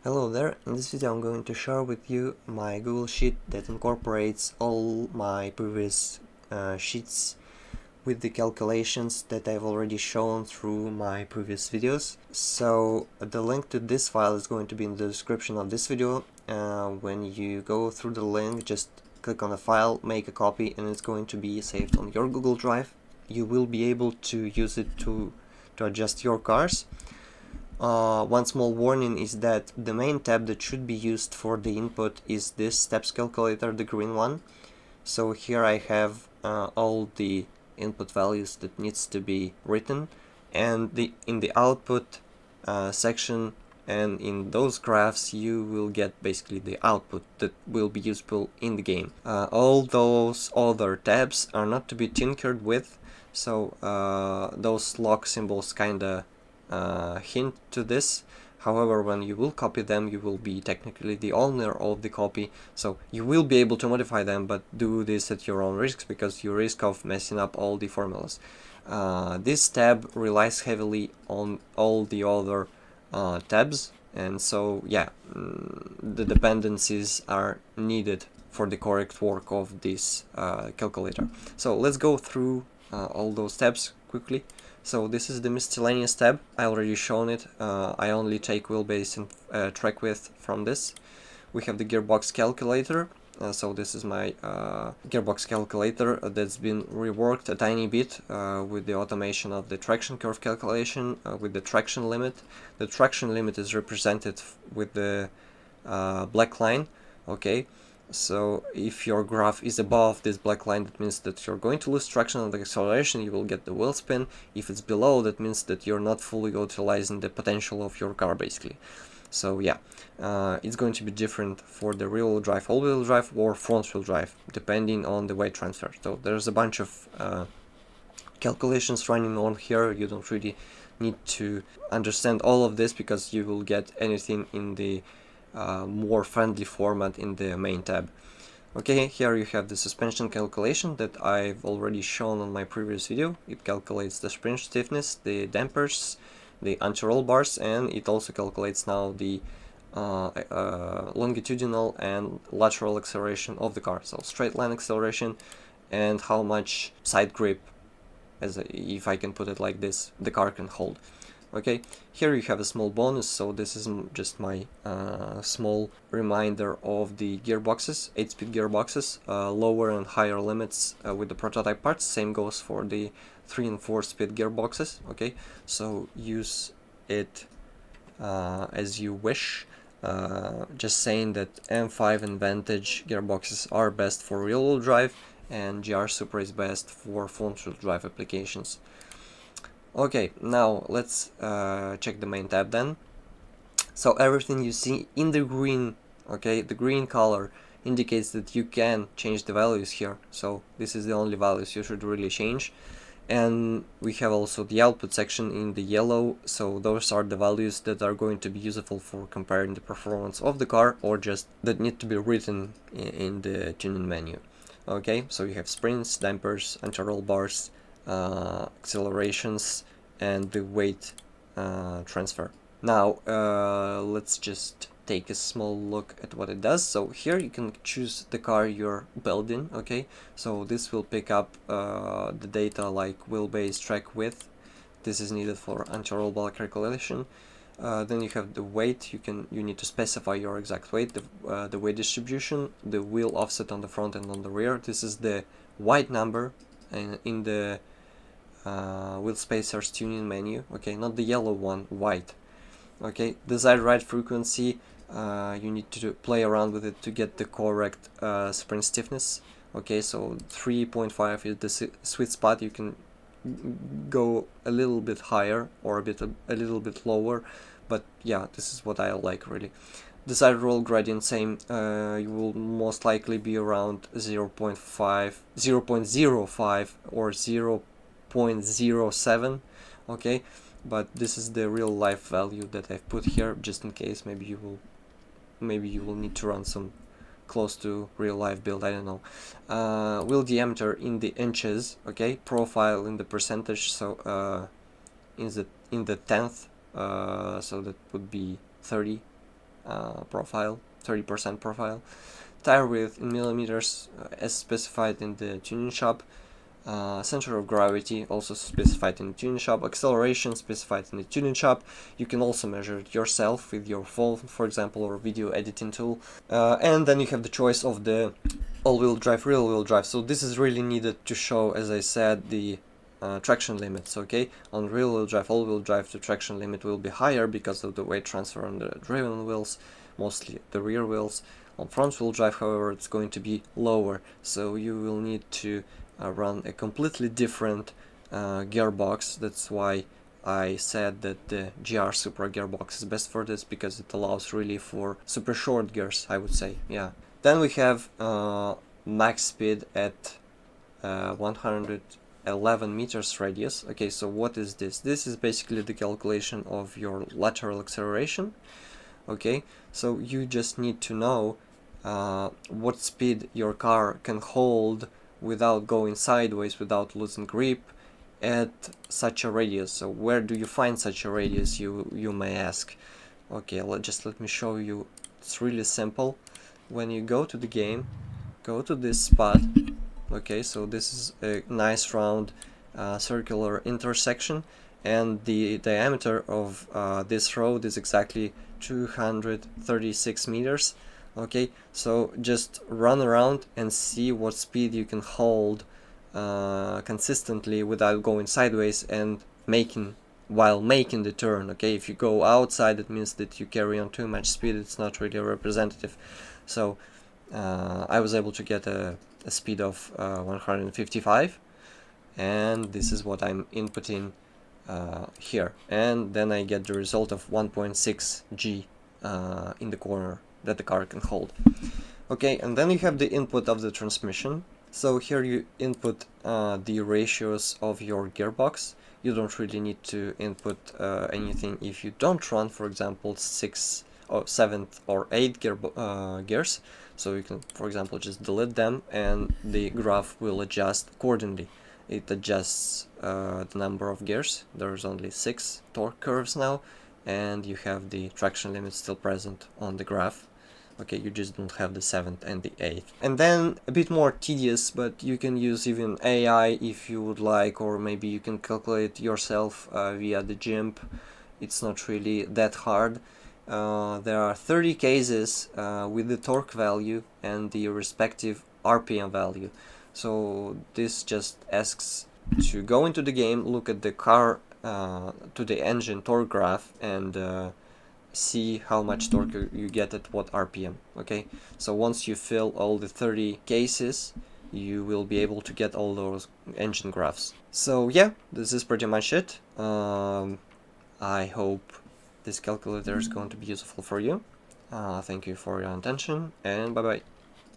Hello there, in this video I'm going to share with you my Google Sheet that incorporates all my previous sheets with the calculations that I've already shown through my previous videos. So the link to this file is going to be in the description of this video. When you go through the link, just click on the file, make a copy, and it's going to be saved on your Google Drive. You will be able to use it to adjust your cars. One small warning is that the main tab that should be used for the input is this steps calculator, the green one. So here I have all the input values that needs to be written, and in the output section and in those graphs you will get basically the output that will be useful in the game. All those other tabs are not to be tinkered with, so those lock symbols kinda hint to this. However, when you will copy them, you will be technically the owner of the copy, so you will be able to modify them, but do this at your own risks, because you risk of messing up all the formulas. This tab relies heavily on all the other tabs, and so yeah, the dependencies are needed for the correct work of this calculator. So let's go through all those tabs quickly. So this is the miscellaneous tab. I already shown it. I only take wheelbase and track width from this. We have the gearbox calculator. So this is my gearbox calculator that's been reworked a tiny bit with the automation of the traction curve calculation with the traction limit. The traction limit is represented with the black line, okay? So if your graph is above this black line, that means that you're going to lose traction on the acceleration, you will get the wheel spin. If it's below, that means that you're not fully utilizing the potential of your car, basically. So yeah, it's going to be different for the rear-wheel drive, all-wheel drive, or front-wheel drive, depending on the weight transfer. So there's a bunch of calculations running on here. You don't really need to understand all of this, because you will get anything in the more friendly format in the main tab. Okay, here you have the suspension calculation that I've already shown on my previous video. It calculates the spring stiffness, the dampers, the anti-roll bars, and it also calculates now the longitudinal and lateral acceleration of the car. So straight line acceleration and how much side grip, if I can put it like this, the car can hold. Okay, here you have a small bonus. So this is just my small reminder of the gearboxes, 8-speed gearboxes, lower and higher limits with the prototype parts. Same goes for the 3 and 4-speed gearboxes. Okay, so use it as you wish. Just saying that M5 and Vantage gearboxes are best for rear-wheel drive, and GR Super is best for front-wheel drive applications. Okay, now let's check the main tab then. So everything you see in the green, okay, the green color indicates that you can change the values here. So this is the only values you should really change. And we have also the output section in the yellow. So those are the values that are going to be useful for comparing the performance of the car, or just that need to be written in the tuning menu. Okay, so you have springs, dampers, anti-roll bars, accelerations, and the weight transfer. Now let's just take a small look at what it does. So here you can choose the car you're building. Okay, so this will pick up the data like wheelbase, track width. This is needed for anti-roll bar calculation. Then you have the weight. You need to specify your exact weight, the weight distribution, the wheel offset on the front and on the rear. This is the white number in the wheel spacers tuning menu. Okay, not the yellow one, white. Okay, desired ride frequency, you need to play around with it to get the correct spring stiffness. Okay, so 3.5 is the sweet spot. You can go a little bit higher or a little bit lower, but yeah, this is what I like really. Desired roll gradient, same. You will most likely be around 0.5, 0.05 or 0.07. okay, but this is the real life value that I've put here, just in case maybe you will need to run some close to real life build, I don't know. Wheel diameter in the inches, okay, profile in the percentage, so in the tenth, so that would be 30 profile, 30% profile. Tire width in millimeters as specified in the tuning shop. Center of gravity also specified in the tuning shop. Acceleration specified in the tuning shop. You can also measure it yourself with your phone, for example, or video editing tool. And then you have the choice of the all-wheel drive, rear-wheel drive. So this is really needed to show, as I said, the traction limits. Okay, on rear-wheel drive, all-wheel drive, the traction limit will be higher because of the weight transfer on the driven wheels, mostly the rear wheels. On front-wheel drive, however, it's going to be lower, so you will need to run a completely different gearbox. That's why I said that the GR Supra gearbox is best for this, because it allows really for super short gears, I would say. Yeah. Then we have max speed at 111 meters radius. Okay, so what is this? This is basically the calculation of your lateral acceleration. Okay, so you just need to know what speed your car can hold without going sideways, without losing grip at such a radius. So where do you find such a radius, you may ask. Okay, let me show you. It's really simple. When you go to the game, go to this spot. Okay, so this is a nice round circular intersection, and the diameter of this road is exactly 236 meters. Okay, so just run around and see what speed you can hold consistently without going sideways and while making the turn. Okay, if you go outside, it means that you carry on too much speed. It's not really representative. So I was able to get a speed of 155, and this is what I'm inputting here, and then I get the result of 1.6 G in the corner that the car can hold. Okay, and then you have the input of the transmission. So here you input the ratios of your gearbox. You don't really need to input anything if you don't run, for example, 6th or 7th or 8th gears. So you can, for example, just delete them and the graph will adjust accordingly. It adjusts the number of gears. There's only 6 torque curves now, and you have the traction limit still present on the graph. Okay, you just don't have the 7th and the 8th. And then a bit more tedious, but you can use even AI if you would like, or maybe you can calculate yourself via the GIMP. It's not really that hard. There are 30 cases with the torque value and the respective RPM value. So this just asks to go into the game, look at the car to the engine torque graph, and see how much torque you get at what RPM. Okay, so once you fill all the 30 cases, you will be able to get all those engine graphs. So yeah, this is pretty much it. I hope this calculator is going to be useful for you. Thank you for your attention, and bye bye.